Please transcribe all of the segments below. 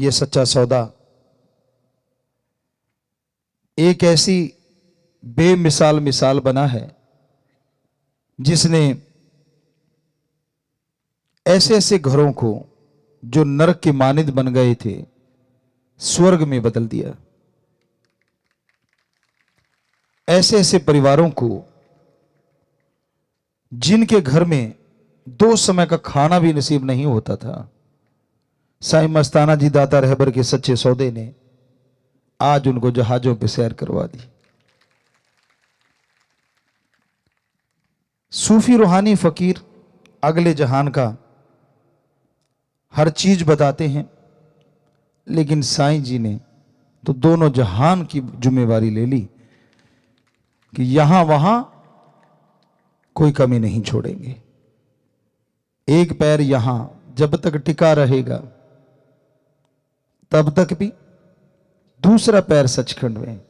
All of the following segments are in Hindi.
ये सच्चा सौदा एक ऐसी बेमिसाल मिसाल बना है जिसने ऐसे ऐसे घरों को जो नरक के मानिंद बन गए थे स्वर्ग में बदल दिया। ऐसे ऐसे परिवारों को जिनके घर में 2 समय का खाना भी नसीब नहीं होता था, साईं मस्ताना जी दाता रहबर के सच्चे सौदे ने आज उनको जहाजों पे सैर करवा दी। सूफी रूहानी फकीर अगले जहान का हर चीज बताते हैं, लेकिन साईं जी ने तो दोनों जहान की जिम्मेवारी ले ली कि यहां वहां कोई कमी नहीं छोड़ेंगे। एक पैर यहां जब तक टिका रहेगा तब तक भी दूसरा पैर सचखंड में।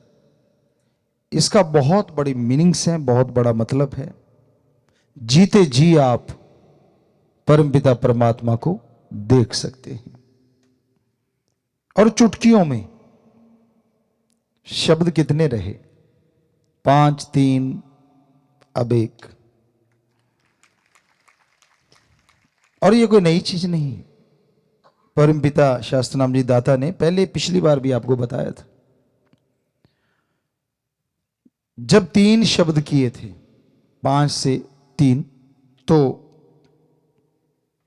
इसका बहुत बड़ी मीनिंग्स है, बहुत बड़ा मतलब है। जीते जी आप परमपिता परमात्मा को देख सकते हैं। और चुटकियों में शब्द कितने रहे? 5, 3, अब 1। और ये कोई नई चीज नहीं। परमपिता शास्त्रनाम जी दाता ने पहले पिछली बार भी आपको बताया था, जब 3 शब्द किए थे 5 से 3, तो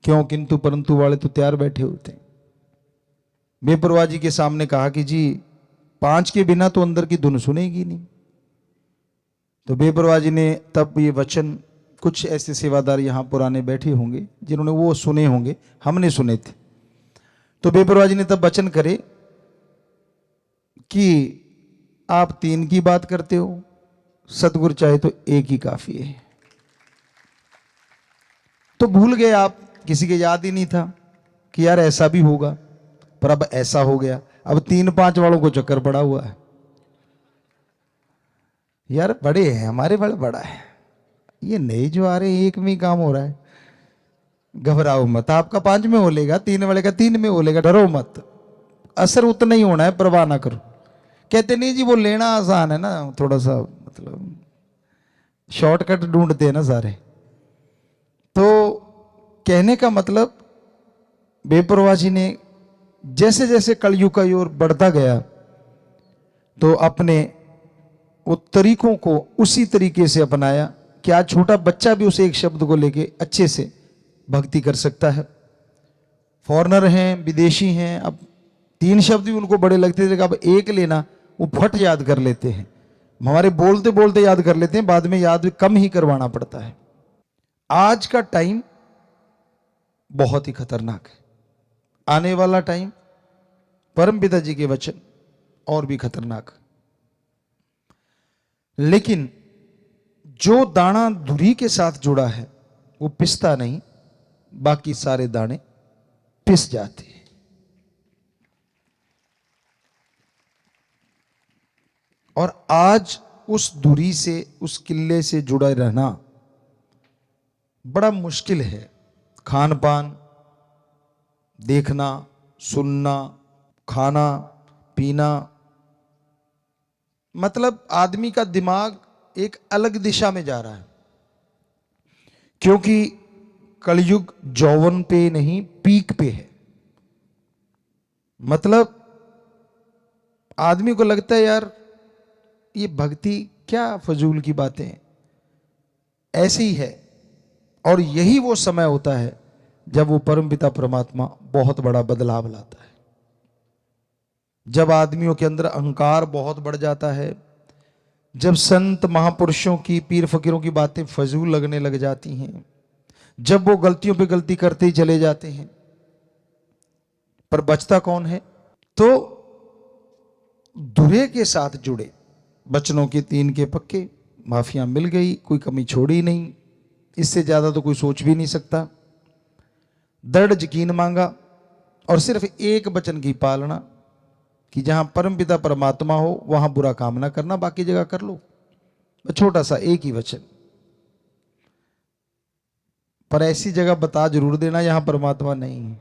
क्यों किंतु परंतु वाले तो तैयार बैठे होते हैं। बेपरवाह जी के सामने कहा कि जी 5 के बिना तो अंदर की धुन सुनेगी नहीं। तो बेपरवाह जी ने तब ये वचन, कुछ ऐसे सेवादार यहां पुराने बैठे होंगे जिन्होंने वो सुने होंगे, हमने सुने थे। तो बेपरवाह जी ने तब वचन करे कि आप 3 की बात करते हो, सतगुरु चाहे तो 1 ही काफी है। तो भूल गए आप, किसी के याद ही नहीं था कि यार ऐसा भी होगा, पर अब ऐसा हो गया। अब 3-5 वालों को चक्कर पड़ा हुआ है। यार बड़े हैं हमारे, बड़ा बड़ा है, ये नए जो आ रहे हैं 1 में ही काम हो रहा है। घबराओ मत, आपका 5 में हो लेगा, 3 वाले का 3 में हो लेगा, डरो मत, असर उतना ही होना है, परवाह ना करो। कहते नहीं जी वो लेना आसान है ना, थोड़ा सा मतलब शॉर्टकट ढूंढते हैं ना सारे। तो कहने का मतलब बेपरवाह जी ने जैसे जैसे कलयुग का ओर बढ़ता गया तो अपने वो तरीकों को उसी तरीके से अपनाया कि आज छोटा बच्चा भी उस एक शब्द को लेके अच्छे से भक्ति कर सकता है। फॉरेनर हैं, विदेशी हैं, अब 3 शब्द भी उनको बड़े लगते थे, अब 1 लेना वो फट याद कर लेते हैं। हमारे बोलते बोलते याद कर लेते हैं, बाद में याद कम ही करवाना पड़ता है। आज का टाइम बहुत ही खतरनाक है, आने वाला टाइम परमपिता जी के वचन और भी खतरनाक। लेकिन जो दाना धुरी के साथ जुड़ा है वो पिसता नहीं, बाकी सारे दाने पिस जाते हैं। और आज उस धुरी से, उस किले से जुड़ा रहना बड़ा मुश्किल है। खान पान, देखना, सुनना, खाना पीना, मतलब आदमी का दिमाग एक अलग दिशा में जा रहा है, क्योंकि कलयुग जौवन पे नहीं पीक पे है। मतलब आदमी को लगता है यार ये भक्ति क्या फजूल की बातें, ऐसे ही है। और यही वो समय होता है जब वो परमपिता परमात्मा बहुत बड़ा बदलाव लाता है। जब आदमियों के अंदर अहंकार बहुत बढ़ जाता है, जब संत महापुरुषों की, पीर फकीरों की बातें फजूल लगने लग जाती हैं, जब वो गलतियों पे गलती करते ही चले जाते हैं, पर बचता कौन है? तो धुरे के साथ जुड़े बचनों के 3 के पक्के, माफिया मिल गई, कोई कमी छोड़ी नहीं, इससे ज्यादा तो कोई सोच भी नहीं सकता। दृढ़ यकीन मांगा और सिर्फ एक वचन की पालना कि जहां परमपिता परमात्मा हो वहां बुरा काम ना करना, बाकी जगह कर लो। छोटा सा एक ही वचन, पर ऐसी जगह बता जरूर देना जहां परमात्मा नहीं है।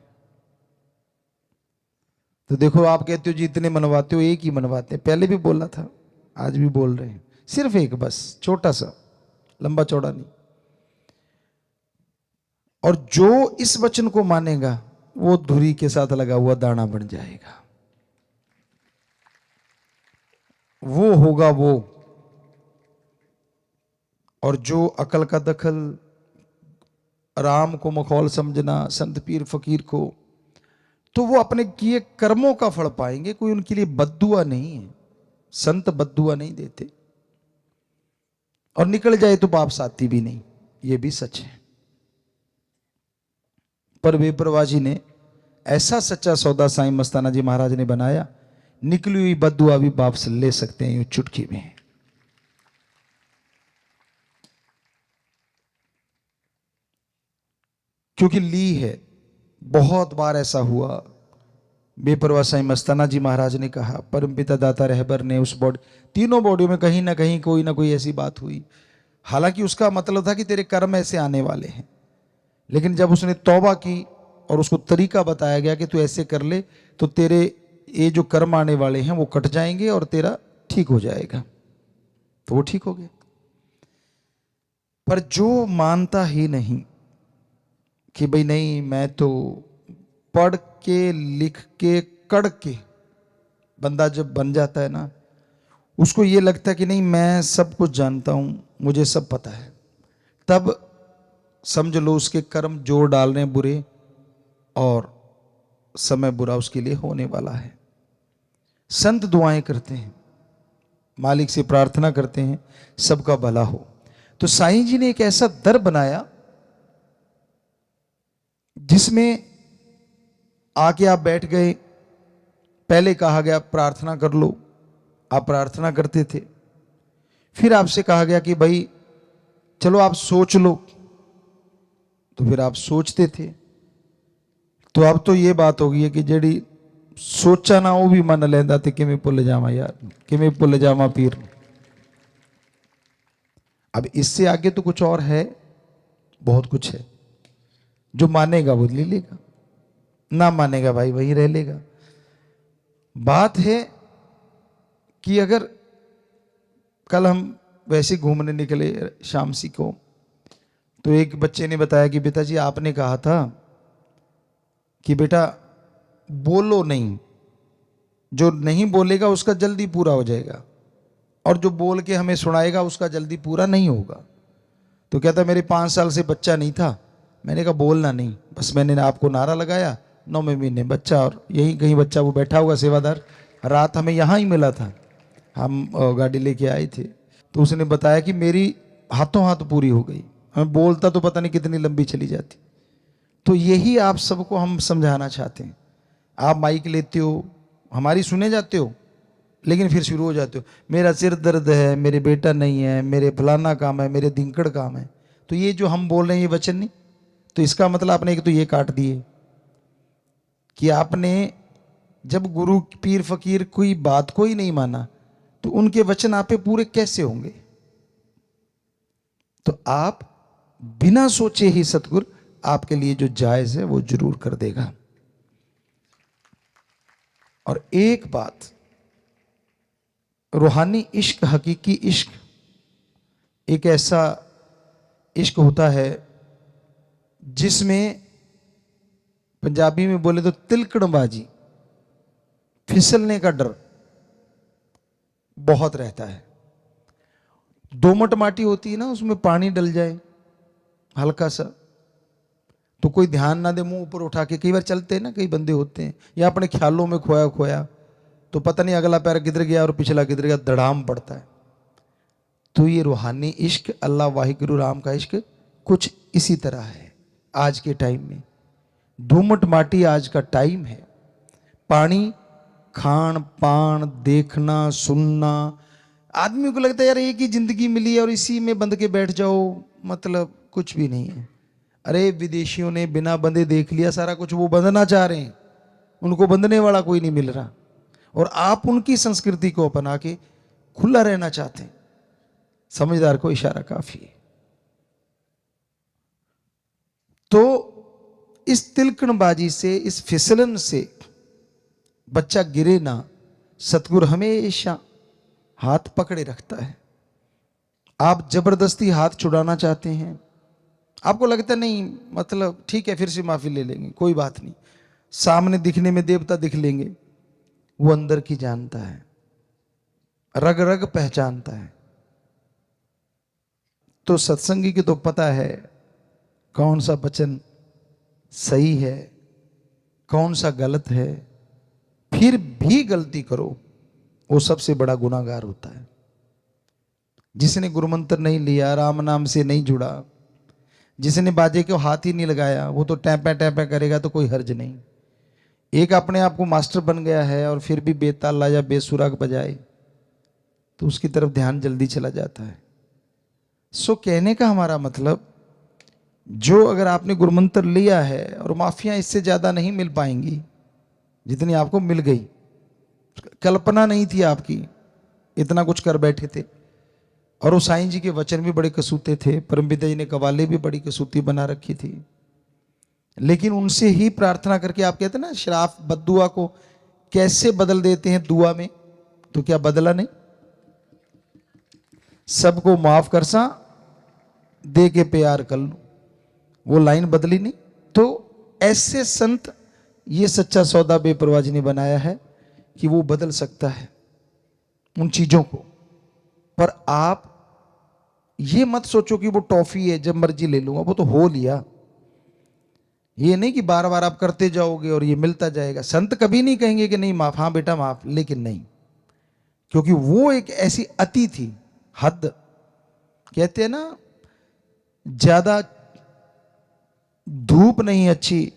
तो देखो आप कहते हो जी इतने मनवाते हो, एक ही मनवाते हैं। पहले भी बोला था, आज भी बोल रहे हैं, सिर्फ एक, बस छोटा सा, लंबा चौड़ा नहीं। और जो इस वचन को मानेगा वो धुरी के साथ लगा हुआ दाना बन जाएगा, वो होगा वो। और जो अकल का दखल, राम को मखौल समझना, संत पीर फकीर को, तो वो अपने किए कर्मों का फल पाएंगे। कोई उनके लिए बद्दुआ नहीं है, संत बद्दुआ नहीं देते। और निकल जाए तो बाप साथी भी नहीं, ये भी सच है। पर बेपरवाह जी ने ऐसा सच्चा सौदा साईं मस्ताना जी महाराज ने बनाया, निकली हुई बद्दुआ भी बाप से ले सकते हैं यूं चुटकी में। क्योंकि ली है। बहुत बार ऐसा हुआ, बेपरवाह साईं मस्ताना जी महाराज ने कहा, परमपिता दाता रहबर ने उस बॉडी, तीनों बॉडियों में कहीं ना कोई ऐसी बात हुई। हालांकि उसका मतलब था कि तेरे कर्म ऐसे आने वाले हैं, लेकिन जब उसने तौबा की और उसको तरीका बताया गया कि तू ऐसे कर ले तो तेरे ये जो कर्म आने वाले हैं वो कट जाएंगे और तेरा ठीक हो जाएगा, तो वो ठीक हो गया। पर जो मानता ही नहीं कि भाई नहीं, मैं तो पढ़ के लिख के कड़ के, बंदा जब बन जाता है ना, उसको ये लगता है कि नहीं मैं सब कुछ जानता हूं, मुझे सब पता है, तब समझ लो उसके कर्म जोर डाल रहे हैं बुरे, और समय बुरा उसके लिए होने वाला है। संत दुआएं करते हैं, मालिक से प्रार्थना करते हैं सबका भला हो। तो साईं जी ने एक ऐसा दर बनाया जिसमें आके आप बैठ गए, पहले कहा गया प्रार्थना कर लो, आप प्रार्थना करते थे। फिर आपसे कहा गया कि भाई चलो आप सोच लो, तो फिर आप सोचते थे। तो अब तो ये बात हो गई है कि जेड़ी सोचा ना वो भी मन लेंदा थे, किमें भुल जावा यार, किमें भुल जावा पीर। अब इससे आगे तो कुछ और है, बहुत कुछ है। जो मानेगा वो ले लेगा, ना मानेगा भाई वही रह लेगा। बात है कि अगर कल हम वैसे घूमने निकले शामसी को, तो एक बच्चे ने बताया कि पिताजी आपने कहा था कि बेटा बोलो नहीं, जो नहीं बोलेगा उसका जल्दी पूरा हो जाएगा, और जो बोल के हमें सुनाएगा उसका जल्दी पूरा नहीं होगा। तो कहता मेरे 5 साल से बच्चा नहीं था, मैंने कहा बोलना नहीं, बस मैंने आपको नारा लगाया, 9वें महीने बच्चा, और यहीं कहीं बच्चा वो बैठा हुआ सेवादार, रात हमें यहाँ ही मिला था, हम गाड़ी लेके आए थे। तो उसने बताया कि मेरी हाथों हाथ पूरी हो गई, हमें बोलता तो पता नहीं कितनी लंबी चली जाती। तो यही आप सबको हम समझाना चाहते हैं। आप माइक लेते हो, हमारी सुने जाते हो, लेकिन फिर शुरू हो जाते हो मेरा सिर दर्द है, मेरे बेटा नहीं है, मेरे फलाना काम है, मेरे धिंकड़ काम है। तो ये जो हम बोल रहे हैं ये वचन नहीं, तो इसका मतलब आपने एक तो ये काट दिए कि आपने जब गुरु पीर फकीर कोई बात को ही नहीं माना, तो उनके वचन आप पे पूरे कैसे होंगे। तो आप बिना सोचे ही सतगुरु आपके लिए जो जायज है वो जरूर कर देगा। और एक बात, रूहानी इश्क, हकीकी इश्क एक ऐसा इश्क होता है जिसमें पंजाबी में बोले तो तिलकड़बाजी, फिसलने का डर बहुत रहता है। दोमट माटी होती है ना, उसमें पानी डल जाए हल्का सा, तो कोई ध्यान ना दे, मुंह ऊपर उठा के, कई बार चलते हैं ना, कई बंदे होते हैं, या अपने ख्यालों में खोया खोया, तो पता नहीं अगला पैर किधर गया और पिछला किधर गया, धड़ाम पड़ता है। तो ये रूहानी इश्क, अल्लाह वाहिगुरु राम का इश्क कुछ इसी तरह है। आज के टाइम में दोमट माटी आज का टाइम है, पानी, खान पान, देखना सुनना, आदमी को लगता है यार एक ही जिंदगी मिली है और इसी में बंध के बैठ जाओ, मतलब कुछ भी नहीं है। अरे विदेशियों ने बिना बंधे देख लिया सारा कुछ, वो बंधना चाह रहे हैं, उनको बंधने वाला कोई नहीं मिल रहा, और आप उनकी संस्कृति को अपना के खुला रहना चाहते हैं। समझदार को इशारा काफी है। तो इस तिलकणबाजी से, इस फिसलन से बच्चा गिरे ना, सतगुरु हमेशा हाथ पकड़े रखता है। आप जबरदस्ती हाथ छुड़ाना चाहते हैं, आपको लगता नहीं मतलब ठीक है फिर से माफी ले लेंगे, कोई बात नहीं, सामने दिखने में देवता दिख लेंगे, वो अंदर की जानता है, रग रग पहचानता है। तो सत्संगी की तो पता है कौन सा वचन सही है, कौन सा गलत है। फिर भी गलती करो, वो सबसे बड़ा गुनाहगार होता है। जिसने गुरुमंत्र नहीं लिया, राम नाम से नहीं जुड़ा, जिसने बाजे को हाथ ही नहीं लगाया, वो तो टैपा टैपा करेगा तो कोई हर्ज नहीं। एक अपने आप को मास्टर बन गया है और फिर भी बेताला या बेसुराग बजाए तो उसकी तरफ ध्यान जल्दी चला जाता है। सो कहने का हमारा मतलब, जो अगर आपने गुरुमंत्र लिया है और माफियां इससे ज्यादा नहीं मिल पाएंगी जितनी आपको मिल गई, कल्पना नहीं थी आपकी, इतना कुछ कर बैठे थे। और वो साईं जी के वचन भी बड़े कसूते थे, परमपिता जी ने कवाले भी बड़ी कसूती बना रखी थी, लेकिन उनसे ही प्रार्थना करके, आप कहते हैं ना श्राप बद्दुआ को कैसे बदल देते हैं दुआ में, तो क्या बदला नहीं? सबको माफ कर सा दे के प्यार कर लो, वो लाइन बदली नहीं। तो ऐसे संत, ये सच्चा सौदा बेपरवाह जी ने बनाया है कि वो बदल सकता है उन चीजों को। पर आप ये मत सोचो कि वो टॉफी है जब मर्जी ले लूंगा, वो तो हो लिया। ये नहीं कि बार बार आप करते जाओगे और ये मिलता जाएगा। संत कभी नहीं कहेंगे कि नहीं माफ, हाँ बेटा माफ, लेकिन नहीं, क्योंकि वो एक ऐसी अति थी, हद। कहते हैं ना, ज्यादा धूप नहीं अच्छी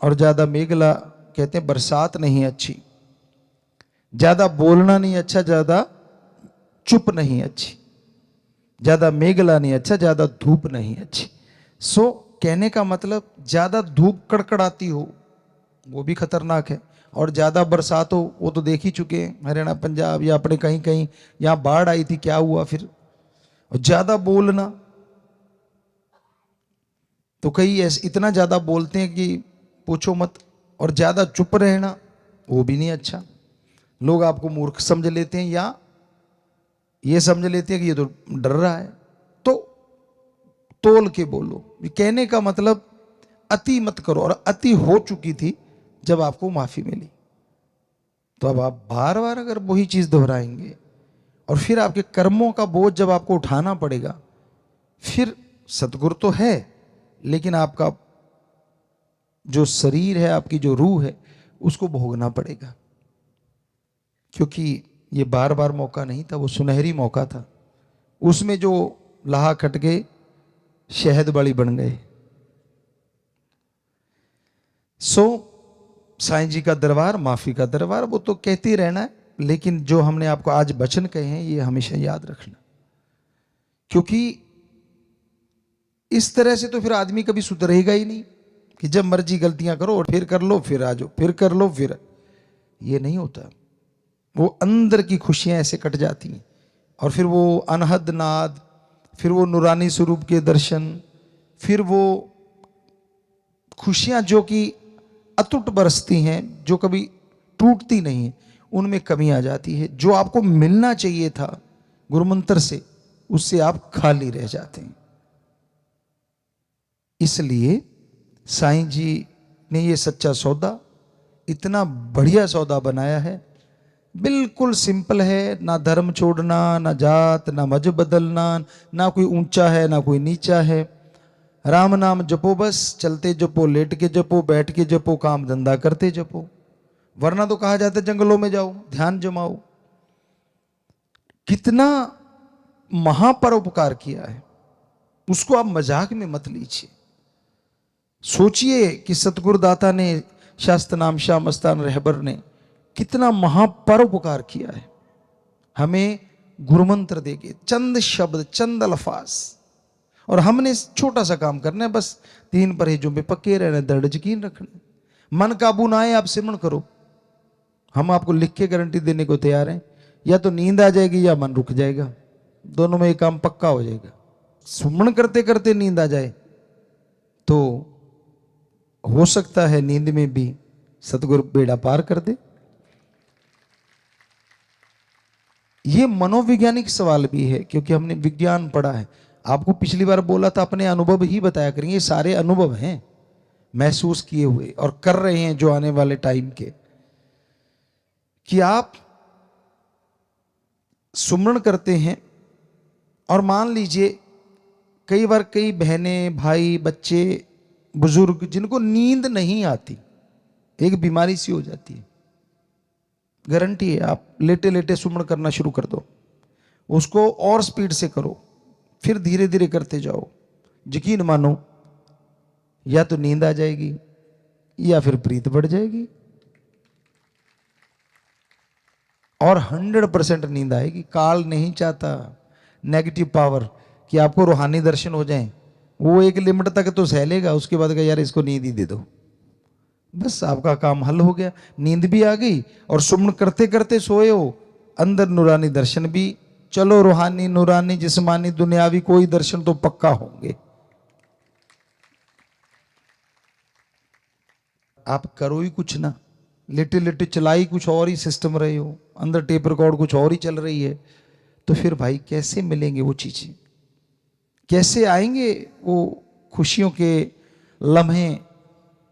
और ज्यादा मेघला, कहते हैं बरसात नहीं अच्छी, ज्यादा बोलना नहीं अच्छा, ज्यादा चुप नहीं अच्छी, ज्यादा मेघला नहीं अच्छा, ज्यादा धूप नहीं अच्छी। सो कहने का मतलब, ज्यादा धूप कड़कड़ाती हो वो भी खतरनाक है, और ज्यादा बरसात हो वो तो देख ही चुके हैं, हरियाणा पंजाब या अपने कहीं कहीं, यहां बाढ़ आई थी क्या हुआ फिर। और ज्यादा बोलना, तो कई ऐसे इतना ज्यादा बोलते हैं कि पूछो मत। और ज्यादा चुप रहना वो भी नहीं अच्छा, लोग आपको मूर्ख समझ लेते हैं या ये समझ लेते हैं कि ये तो डर रहा है। तो तोल के बोलो, कहने का मतलब अति मत करो। और अति हो चुकी थी जब आपको माफी मिली, तो अब आप बार बार अगर वही चीज दोहराएंगे और फिर आपके कर्मों का बोझ जब आपको उठाना पड़ेगा, फिर सतगुरु तो है लेकिन आपका जो शरीर है, आपकी जो रूह है, उसको भोगना पड़ेगा। क्योंकि ये बार बार मौका नहीं था, वो सुनहरी मौका था। उसमें जो लाहा खट गए, शहद बड़ी बन गए। सो साईं जी का दरबार, माफी का दरबार, वो तो कहते ही रहना है, लेकिन जो हमने आपको आज वचन कहे हैं ये हमेशा याद रखना। क्योंकि इस तरह से तो फिर आदमी कभी सुधरेगा ही नहीं कि जब मर्जी गलतियां करो और फिर कर लो, फिर आ जाओ, फिर कर लो, फिर। ये नहीं होता। वो अंदर की खुशियां ऐसे कट जाती हैं, और फिर वो अनहद नाद, फिर वो नूरानी स्वरूप के दर्शन, फिर वो खुशियां जो कि अटूट बरसती हैं, जो कभी टूटती नहीं है, उनमें कमी आ जाती है। जो आपको मिलना चाहिए था गुरुमंत्र से, उससे आप खाली रह जाते हैं। इसलिए साईं जी ने ये सच्चा सौदा, इतना बढ़िया सौदा बनाया है। बिल्कुल सिंपल है, ना धर्म छोड़ना, ना जात, ना मजहब बदलना, ना कोई ऊंचा है ना कोई नीचा है। राम नाम जपो, बस चलते जपो, लेट के जपो, बैठ के जपो, काम धंधा करते जपो। वरना तो कहा जाता है जंगलों में जाओ, ध्यान जमाओ। कितना महापरोपकार किया है, उसको आप मजाक में मत लीजिए। सोचिए कि सतगुरुदाता ने, शास्त्र नाम शाह मस्तान रहबर ने कितना महापरोपकार किया है। हमें गुरुमंत्र देके चंद शब्द, चंद अल्फाज, और हमने छोटा सा काम करना है, बस 3 परहेजों पे पक्के रहना, दृढ़ यकीन रखना। मन काबू ना आए, आप सिमरण करो, हम आपको लिख के गारंटी देने को तैयार हैं। या तो नींद आ जाएगी या मन रुक जाएगा, दोनों में एक काम पक्का हो जाएगा। सुमरण करते करते नींद आ जाए तो हो सकता है नींद में भी सतगुरु बेड़ा पार कर दे, ये मनोवैज्ञानिक सवाल भी है, क्योंकि हमने विज्ञान पढ़ा है। आपको पिछली बार बोला था अपने अनुभव ही बताया करेंगे, ये सारे अनुभव हैं महसूस किए हुए और कर रहे हैं जो आने वाले टाइम के, कि आप सुमरण करते हैं और मान लीजिए कई बार कई बहनें, भाई, बच्चे, बुजुर्ग जिनको नींद नहीं आती, एक बीमारी सी हो जाती है, गारंटी है, आप लेटे लेटे सुमरण करना शुरू कर दो, उसको और स्पीड से करो, फिर धीरे धीरे करते जाओ, यकीन मानो या तो नींद आ जाएगी या फिर प्रीत बढ़ जाएगी, और 100% नींद आएगी। काल नहीं चाहता नेगेटिव पावर कि आपको रूहानी दर्शन हो जाएं, वो एक लिमिट तक तो सह लेगा, उसके बाद कहा यार इसको नींद ही दे दो, बस आपका काम हल हो गया, नींद भी आ गई और सुमन करते करते सोए हो, अंदर नूरानी दर्शन भी। चलो रूहानी, नूरानी, जिस्मानी, दुनियावी कोई दर्शन तो पक्का होंगे। आप करो ही कुछ ना, लेटे लेटे चलाई कुछ और ही सिस्टम रहे हो, अंदर टेप रिकॉर्ड कुछ और ही चल रही है, तो फिर भाई कैसे मिलेंगे वो चीजें, कैसे आएंगे वो खुशियों के लम्हे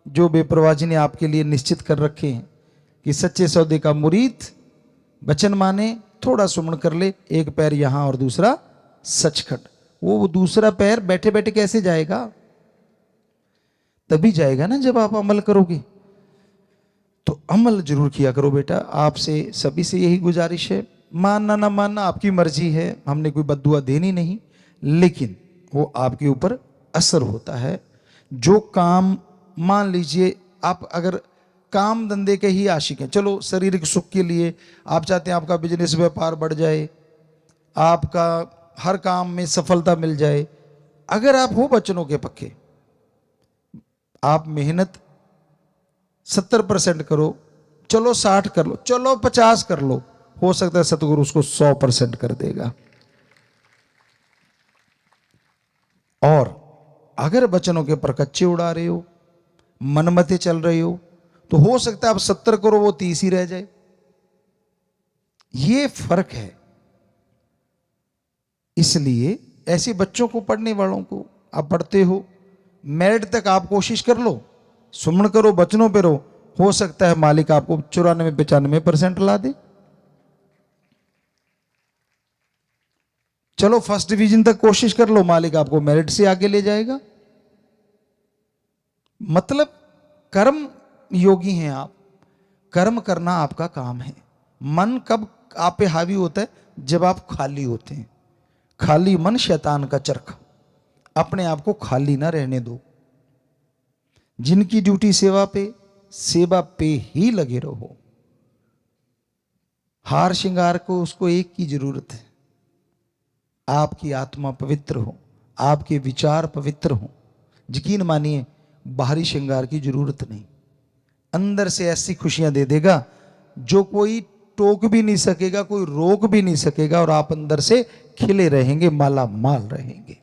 जो बेपरवाह जी ने आपके लिए निश्चित कर रखे हैं कि सच्चे सौदे का मुरीद वचन माने, थोड़ा सुमन कर ले, एक पैर यहां और दूसरा सचखंड। वो दूसरा पैर बैठे बैठे कैसे जाएगा? तभी जाएगा ना जब आप अमल करोगे। तो अमल जरूर किया करो बेटा, आपसे सभी से यही गुजारिश है। मानना ना मानना आपकी मर्जी है, हमने कोई बद्दुआ देनी नहीं, लेकिन वो आपके ऊपर असर होता है। जो काम, मान लीजिए आप अगर काम धंधे के ही आशिक हैं, चलो शारीरिक सुख के लिए आप चाहते हैं आपका बिजनेस व्यापार बढ़ जाए, आपका हर काम में सफलता मिल जाए, अगर आप हो वचनों के पक्के, आप मेहनत 70% करो, चलो 60 कर लो, चलो 50 कर लो, हो सकता है सतगुरु उसको 100% कर देगा। और अगर वचनों के पर कच्चे उड़ा रहे हो, मनमते चल रहे हो, तो हो सकता है आप 70 करो, वो 30 ही रह जाए। ये फर्क है। इसलिए ऐसे बच्चों को, पढ़ने वालों को, आप पढ़ते हो, मेरिट तक आप कोशिश कर लो, सुमन करो, बचनों पे रहो, हो सकता है मालिक आपको 94-95% ला दे। चलो फर्स्ट डिवीजन तक कोशिश कर लो, मालिक आपको मेरिट से आगे ले जाएगा। मतलब कर्म योगी हैं आप, कर्म करना आपका काम है। मन कब आप पे हावी होता है? जब आप खाली होते हैं। खाली मन शैतान का चरखा, अपने आप को खाली ना रहने दो। जिनकी ड्यूटी सेवा पे ही लगे रहो। हार श्रृंगार को उसको एक की जरूरत है, आपकी आत्मा पवित्र हो, आपके विचार पवित्र हो। यकीन मानिए बाहरी श्रृंगार की जरूरत नहीं, अंदर से ऐसी खुशियां दे देगा जो कोई टोक भी नहीं सकेगा, कोई रोक भी नहीं सकेगा, और आप अंदर से खिले रहेंगे, माला माल रहेंगे।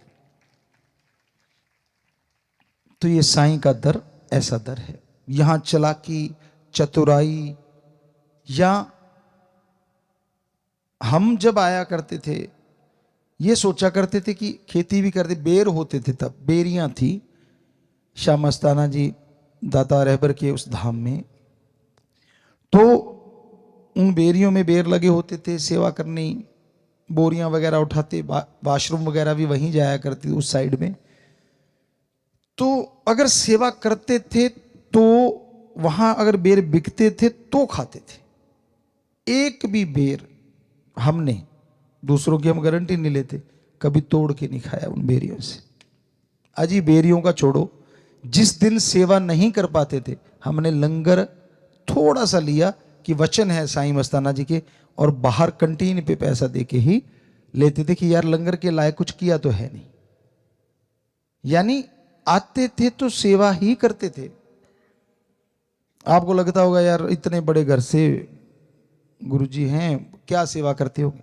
तो ये साईं का दर ऐसा दर है। यहां चालाकी, चतुराई, या हम जब आया करते थे ये सोचा करते थे कि खेती भी करते, बेर होते थे, तब बेरियां थी शाह मस्ताना जी दाता रहबर के उस धाम में, तो उन बेरियों में बेर लगे होते थे, सेवा करनी, बोरियां वगैरह उठाते, वाशरूम वगैरह भी वहीं जाया करती उस साइड में। तो अगर सेवा करते थे तो वहां अगर बेर बिकते थे तो खाते थे। एक भी बेर हमने, दूसरों की हम गारंटी नहीं लेते, कभी तोड़ के नहीं खाया उन बेरियों से। अजी बेरियों का छोड़ो, जिस दिन सेवा नहीं कर पाते थे हमने लंगर थोड़ा सा लिया कि वचन है साईं मस्ताना जी के, और बाहर कंटीन पे पैसा दे के ही लेते थे कि यार लंगर के लायक कुछ किया तो है नहीं। यानी आते थे तो सेवा ही करते थे। आपको लगता होगा यार इतने बड़े घर से गुरुजी हैं, क्या सेवा करते होंगे।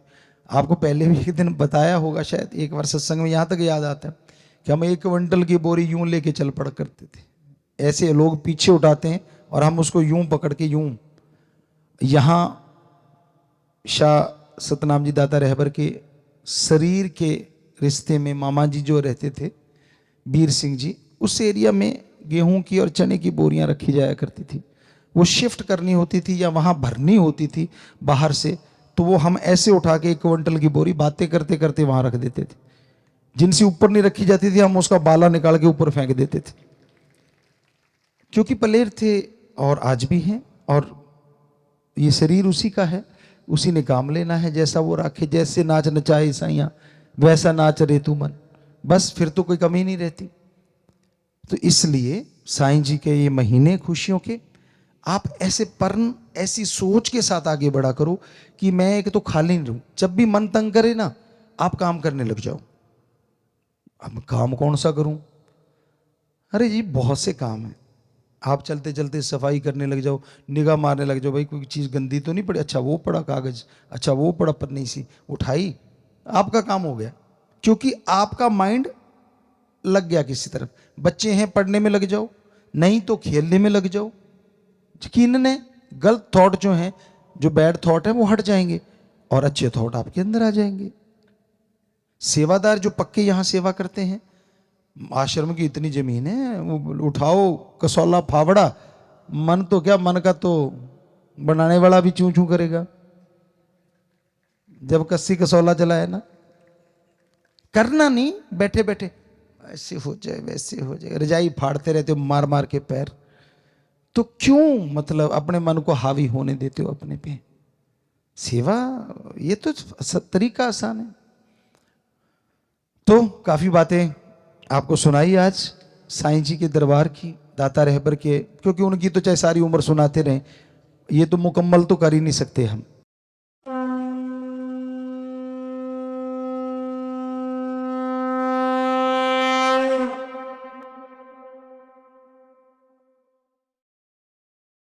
आपको पहले भी एक दिन बताया होगा शायद, एक बार सत्संग में, यहां तक याद आता है कि हम 1 क्विंटल की बोरी यूं लेके चल पड़ करते थे। ऐसे लोग पीछे उठाते हैं और हम उसको यूं पकड़ के यूं, यहां शाह सतनाम जी दाता रहबर के शरीर के रिश्ते में मामा जी जो रहते थे वीर सिंह जी, उस एरिया में गेहूं की और चने की बोरियां रखी जाया करती थी। वो शिफ्ट करनी होती थी या वहां भरनी होती थी बाहर से, तो वो हम ऐसे उठा के 1 क्विंटल की बोरी बातें करते करते वहां रख देते थे। जिनसे ऊपर नहीं रखी जाती थी हम उसका बाला निकाल के ऊपर फेंक देते थे, क्योंकि पलेर थे और आज भी हैं, और ये शरीर उसी का है, उसी ने काम लेना है। जैसा वो राखे, जैसे नाच नचाए ईसाइयाँ वैसा नाच रे तू मन, बस फिर तो कोई कमी नहीं रहती। तो इसलिए साईं जी के ये महीने खुशियों के, आप ऐसे पर्ण ऐसी सोच के साथ आगे बढ़ा करो कि मैं एक तो खाली नहीं रहूं। जब भी मन तंग करे ना, आप काम करने लग जाओ। अब काम कौन सा करूं? अरे जी बहुत से काम है। आप चलते चलते सफाई करने लग जाओ, निगाह मारने लग जाओ, भाई कोई चीज़ गंदी तो नहीं पड़ी, अच्छा वो पड़ा कागज, अच्छा वो पड़ा पन्नी सी, उठाई, आपका काम हो गया। क्योंकि आपका माइंड लग गया किसी तरफ। बच्चे हैं, पढ़ने में लग जाओ, नहीं तो खेलने में लग जाओ। यकीनन है गलत थॉट जो हैं, जो बैड थॉट है वो हट जाएंगे और अच्छे थॉट आपके अंदर आ जाएंगे। सेवादार जो पक्के यहाँ सेवा करते हैं, आश्रम की इतनी जमीन है, वो उठाओ कसौला फावड़ा, मन तो क्या, मन का तो बनाने वाला भी चूं चूं करेगा जब कस्सी कसौला चलाए ना। करना नहीं, बैठे बैठे ऐसे हो जाए वैसे हो जाए, रजाई फाड़ते रहते हो मार मार के पैर, तो क्यों मतलब अपने मन को हावी होने देते हो अपने पे। सेवा ये तो तरीका आसान है। तो काफी बातें आपको सुनाई आज साईं जी के दरबार की, दाता रहबर के, क्योंकि उनकी तो चाहे सारी उम्र सुनाते रहे, ये तो मुकम्मल तो कर ही नहीं सकते हम।